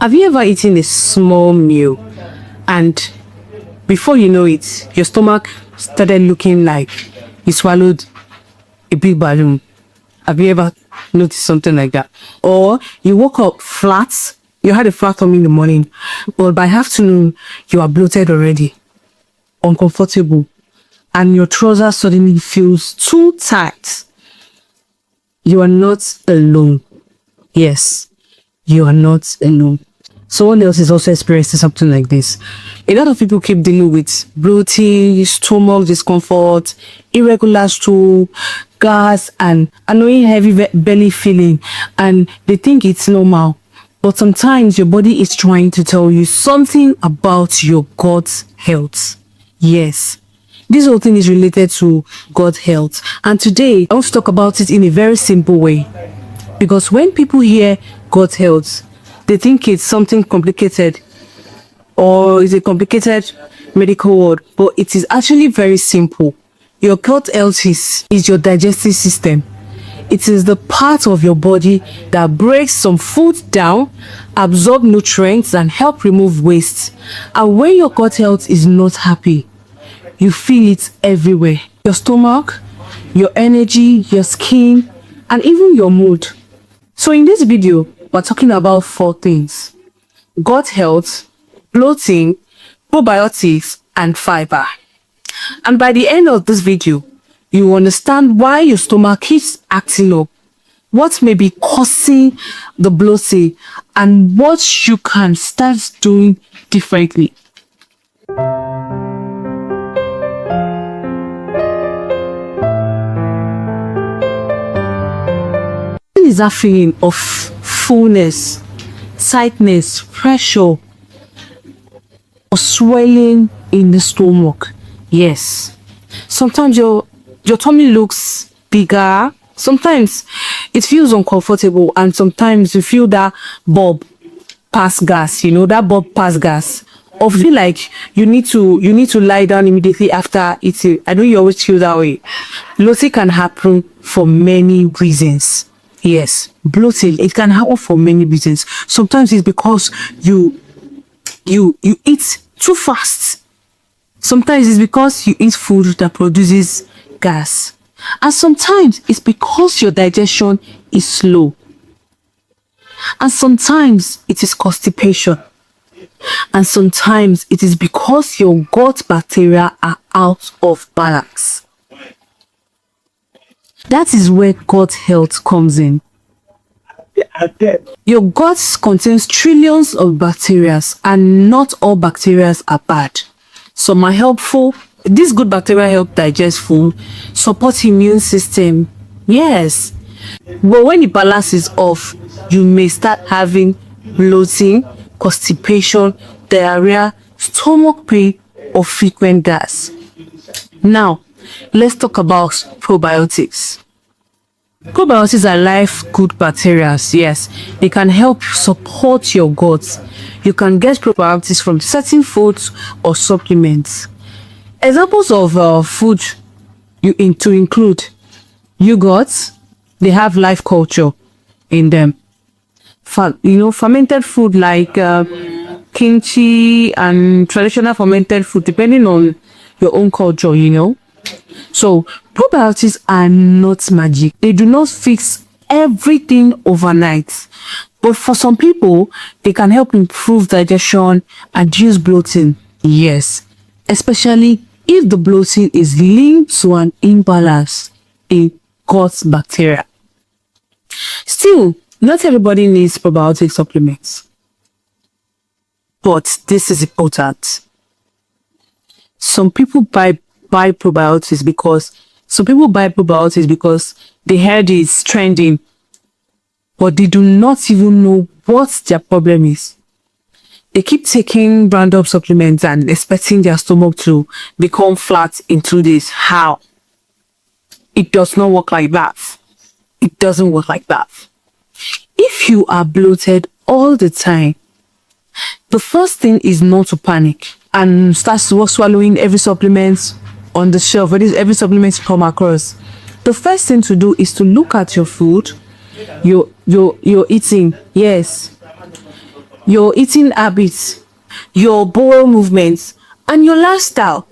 Have you ever eaten a small meal and before you know it, your stomach started looking like you swallowed a big balloon? Have you ever noticed something like that? Or you woke up flat, you had a flat tummy in the morning, but by afternoon, you are bloated already, uncomfortable, and your trousers suddenly feels too tight. You are not alone. Yes, you are not alone. Someone else is also experiencing something like this. A lot of people keep dealing with bloating, stomach discomfort, irregular stool, gas, and annoying heavy belly feeling, and they think it's normal. But sometimes your body is trying to tell you something about your gut health. Yes, this whole thing is related to gut health, and today I want to talk about it in a very simple way. Because when people hear gut health, they think it's something complicated or it's a complicated medical word, but it is actually very simple. Your gut health is your digestive system. It is the part of your body that breaks some food down, absorb nutrients, and help remove waste. And when your gut health is not happy, you feel it everywhere. Your stomach, your energy, your skin, and even your mood. So in this video, we're talking about 4 things: gut health, bloating, probiotics, and fiber. And by the end of this video, you will understand why your stomach keeps acting up, what may be causing the bloating, and what you can start doing differently. What is that feeling of fullness, tightness, pressure, or swelling in the stomach? Yes. Sometimes your tummy looks bigger. Sometimes it feels uncomfortable, and sometimes you feel that bulb pass gas. That bulb pass gas. Or feel like you need to lie down immediately after eating. I know you always feel that way. Bloating can happen for many reasons. Yes, bloating, it can happen for many reasons. Sometimes it's because you eat too fast. Sometimes it's because you eat food that produces gas. And sometimes it's because your digestion is slow. And sometimes it is constipation. And sometimes it is because your gut bacteria are out of balance. That is where gut health comes in. Your gut contains trillions of bacteria, and not all bacteria are bad. Some are helpful. These good bacteria help digest food, support immune system. Yes. But when the balance is off, you may start having bloating, constipation, diarrhea, stomach pain, or frequent gas. Now, let's talk about probiotics. Probiotics are life good bacteria. Yes, they can help support your gut. You can get probiotics from certain foods or supplements. Examples of food to include yogurts. They have life culture in them. Fermented food like kimchi and traditional fermented food, depending on your own culture. So probiotics are not magic. They do not fix everything overnight. But for some people, they can help improve digestion and reduce bloating. Yes, especially if the bloating is linked to an imbalance in gut bacteria. Still, not everybody needs probiotic supplements. But this is important. Some people buy probiotics because they heard it's trending, but they do not even know what their problem is. They keep taking random supplements and expecting their stomach to become flat in 2 days. How? It does not work like that. It doesn't work like that. If you are bloated all the time, the first thing is not to panic and start swallowing every supplement on the shelf, every supplement you come across. The first thing to do is to look at your food you're eating. Yes, your eating habits, your bowel movements, and your lifestyle.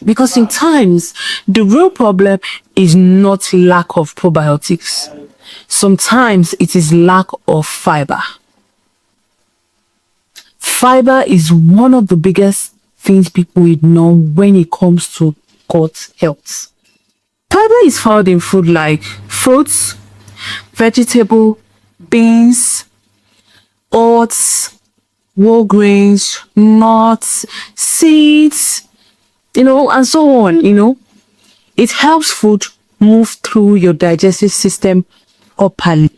Because in times, the real problem is not lack of probiotics. Sometimes it is lack of fiber. Fiber is one of the biggest things people ignore when it comes to gut health. Fiber is found in food like fruits, vegetable, beans, oats, whole grains, nuts, seeds, and so on. It helps food move through your digestive system properly.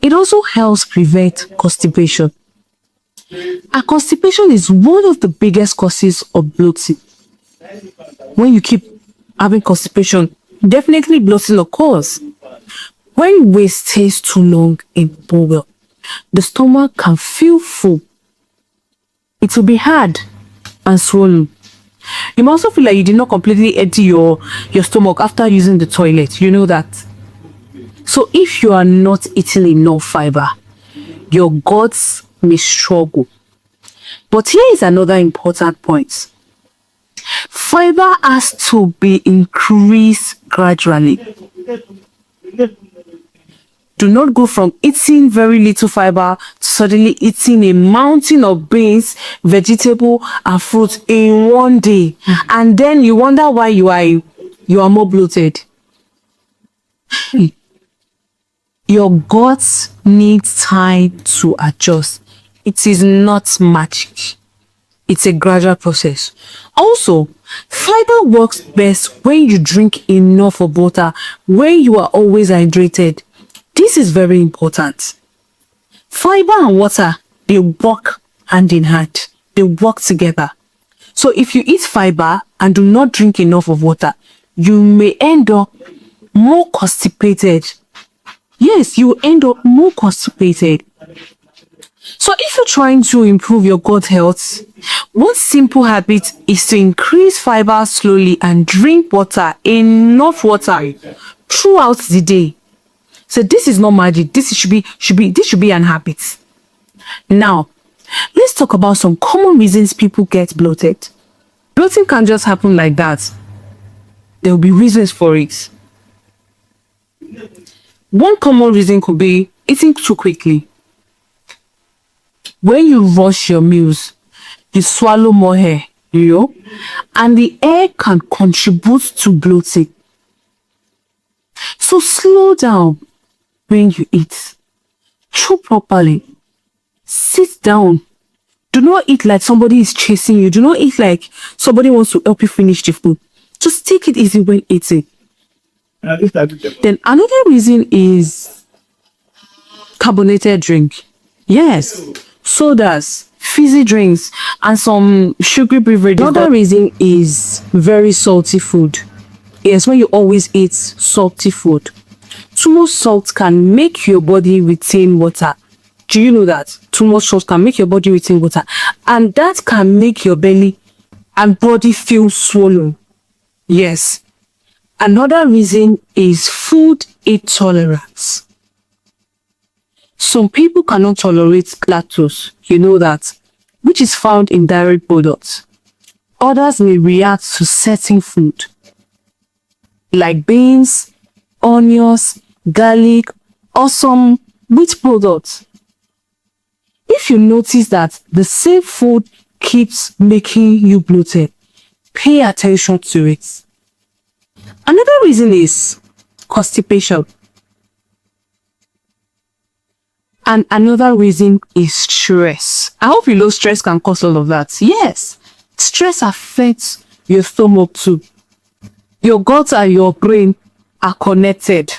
It also helps prevent constipation. And constipation is one of the biggest causes of bloating. When you keep having constipation, definitely bloating occurs. When waste stays too long in bowel, the stomach can feel full. It will be hard and swollen. You may also feel like you did not completely empty your stomach after using the toilet. You know that. So if you are not eating enough fiber, your guts may struggle. But here is another important point. Fiber has to be increased gradually. Do not go from eating very little fiber to suddenly eating a mountain of beans, vegetable, and fruit in one day. And then you wonder why you are more bloated. Your guts need time to adjust. It is not magic. It's a gradual process. Also, fiber works best when you drink enough of water, when you are always hydrated. This is very important. Fiber and water, they work hand in hand. They work together. So if you eat fiber and do not drink enough of water, you may end up more constipated. Yes, you end up more constipated. So if you're trying to improve your gut health, one simple habit is to increase fiber slowly and drink water, enough water throughout the day. So this is not magic. This should be an habit. Now, let's talk about some common reasons people get bloated. Bloating can't just happen like that. There will be reasons for it. One common reason could be eating too quickly. When you rush your meals, you swallow more air, and the air can contribute to bloating. So slow down when you eat. Chew properly. Sit down. Do not eat like somebody is chasing you. Do not eat like somebody wants to help you finish the food. Just take it easy when eating. Then another reason is carbonated drink. Yes, sodas, fizzy drinks, and some sugary beverages. Another reason is very salty food. Yes, when you always eat salty food. Too much salt can make your body retain water. Do you know that? Too much salt can make your body retain water. And that can make your belly and body feel swollen. Yes. Another reason is food intolerance. Some people cannot tolerate lactose, you know that, which is found in dairy products. Others may react to certain food, like beans, onions, garlic, or some wheat products. If you notice that the same food keeps making you bloated, pay attention to it. Another reason is constipation. And another reason is stress. I hope you know stress can cause all of that. Yes, stress affects your stomach too. Your gut and your brain are connected.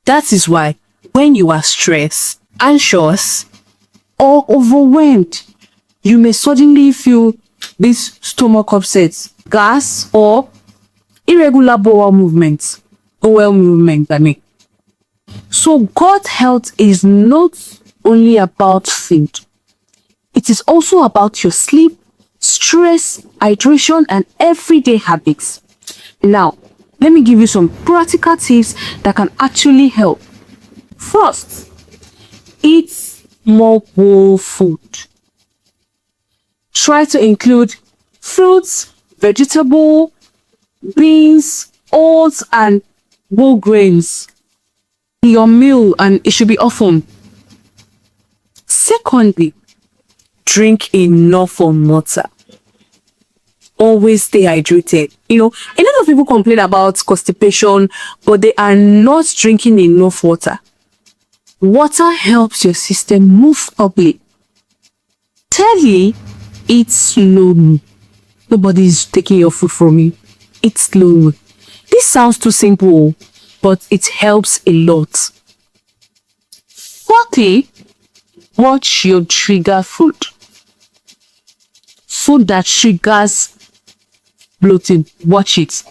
That is why when you are stressed, anxious, or overwhelmed, you may suddenly feel this stomach upset, gas, or irregular bowel movements. So gut health is not only about food. It is also about your sleep, stress, hydration, and everyday habits. Now, let me give you some practical tips that can actually help. First, Eat more whole food. Try to include fruits, vegetable, beans, oats, and whole grains in your meal, and it should be often. Secondly, drink enough water. Always stay hydrated. A lot of people complain about constipation, but they are not drinking enough water. Water helps your system move properly. Thirdly, eat slowly. Nobody is taking your food from you. Eat slowly. This sounds too simple, but it helps a lot. Fourthly, watch your trigger food. Food that triggers bloating, watch it.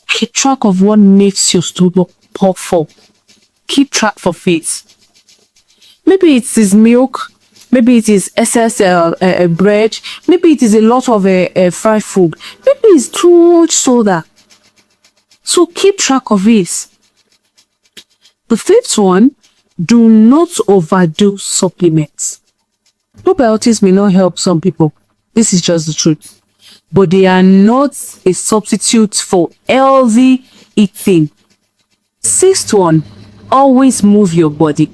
Keep track of what makes your stomach puffy. Keep track of it. Maybe it is milk, maybe it is excess bread, maybe it is a lot of fried food, maybe it's too much soda. So keep track of it. The fifth one, do not overdo supplements. Probiotics may not help some people. This is just the truth. But they are not a substitute for healthy eating. Sixth one, always move your body.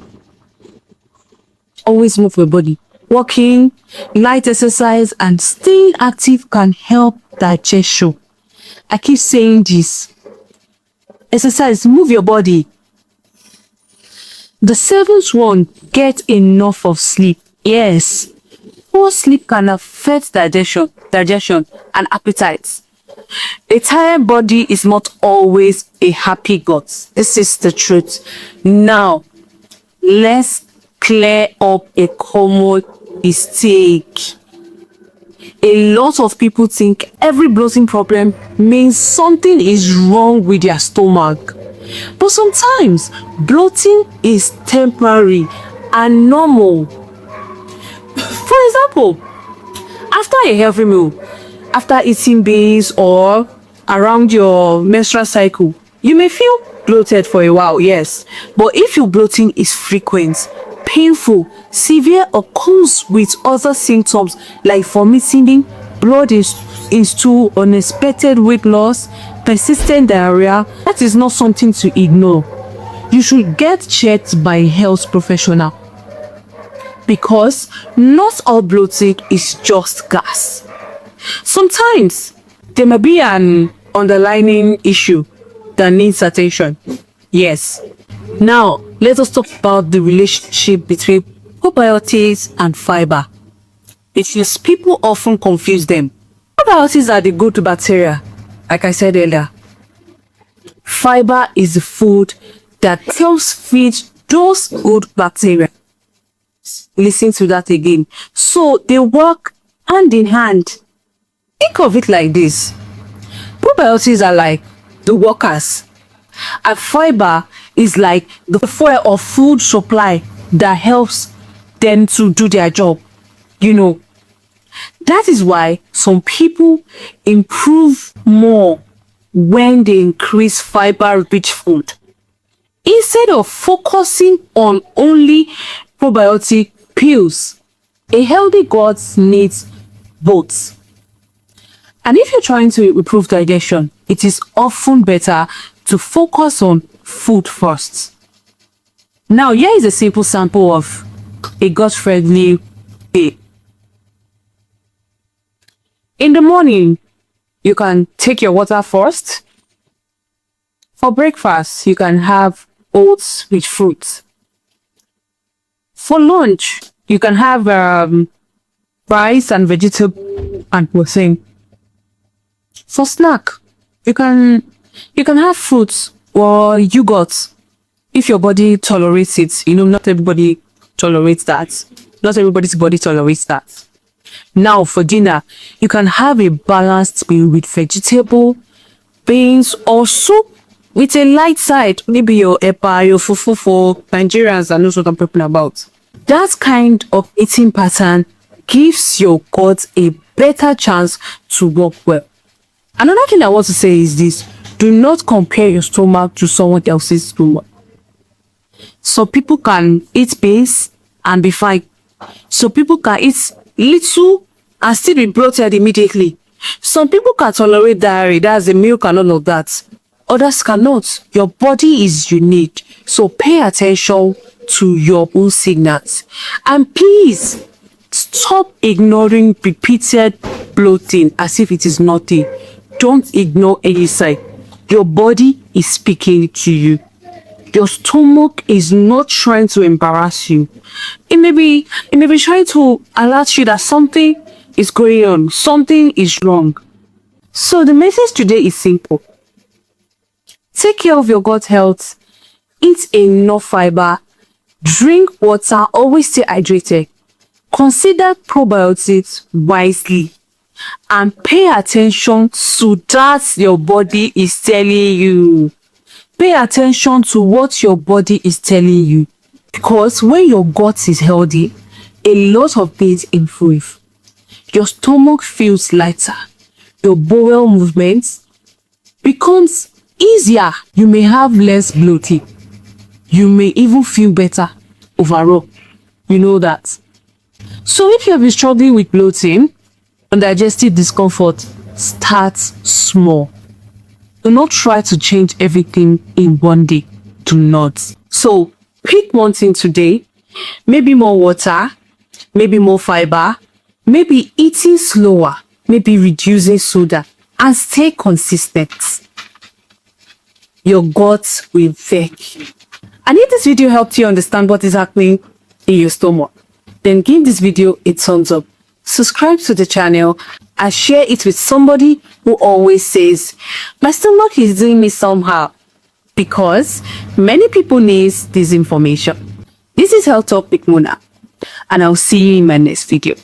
Always move your body. Walking, light exercise, and staying active can help digestion. I keep saying this. Exercise, move your body. The seventh one, get enough of sleep. Yes, poor sleep can affect digestion and appetite. A tired body is not always a happy gut. This is the truth. Now, let's clear up a common mistake. A lot of people think every bloating problem means something is wrong with their stomach. But sometimes bloating is temporary and normal. For example, after a healthy meal, after eating beans or around your menstrual cycle, you may feel bloated for a while, yes. But if your bloating is frequent, painful, severe, or comes with other symptoms like vomiting, blood in stool, unexpected weight loss, persistent diarrhea, that is not something to ignore. You should get checked by a health professional, because not all bloating is just gas. Sometimes there may be an underlying issue that needs attention. Yes. Now, let us talk about the relationship between probiotics and fiber, because people often confuse them. Probiotics are the good bacteria, like I said earlier. Fiber is the food that helps feed those good bacteria. Listen to that again. So they work hand in hand. Think of it like this. Probiotics are like the workers, and fiber is like the fuel or food supply that helps them to do their job. That is why some people improve more when they increase fiber-rich food. Instead of focusing on only probiotic pills, a healthy gut needs both. And if you're trying to improve digestion, it is often better to focus on food first. Now, here is a simple sample of a gut-friendly day. In the morning, you can take your water first. For breakfast, you can have oats with fruit. For lunch, you can have rice and vegetable and protein. For snack, you can have fruits or yogurt if your body tolerates it. Not everybody tolerates that. Not everybody's body tolerates that. Now, for dinner, you can have a balanced meal with vegetable, beans, or soup with a light side. Maybe your epa, your fufu for Nigerians that knows what I'm talking about. That kind of eating pattern gives your gut a better chance to work well. Another thing I want to say is this: do not compare your stomach to someone else's stomach. So people can eat beans, and be fine. So people can eat little and still be bloated immediately. Some people can tolerate diarrhea, that's the milk and all of that. Others cannot. Your body is unique. So pay attention to your own signals. And please stop ignoring repeated bloating as if it is nothing. Don't ignore any sign. Your body is speaking to you. Your stomach is not trying to embarrass you. It may be trying to alert you that something is going on, something is wrong. So the message today is simple. Take care of your gut health. Eat enough fiber. Drink water. Always stay hydrated. Consider probiotics wisely. And pay attention to that your body is telling you. Pay attention to what your body is telling you. Because when your gut is healthy, a lot of things improve. Your stomach feels lighter. Your bowel movements becomes easier. You may have less bloating. You may even feel better overall. You know that. So if you have been struggling with bloating and digestive discomfort, start small. Do not try to change everything in one day. Do not. So pick one thing today. Maybe more water, maybe more fiber, maybe eating slower, maybe reducing soda, and stay consistent. Your gut will thank you. And if this video helped you understand what is happening in your stomach, then give this video a thumbs up. Subscribe to the channel and share it with somebody who always says, my stomach is doing me somehow. Because many people need this information. This is Health Talk with Mona, and I'll see you in my next video.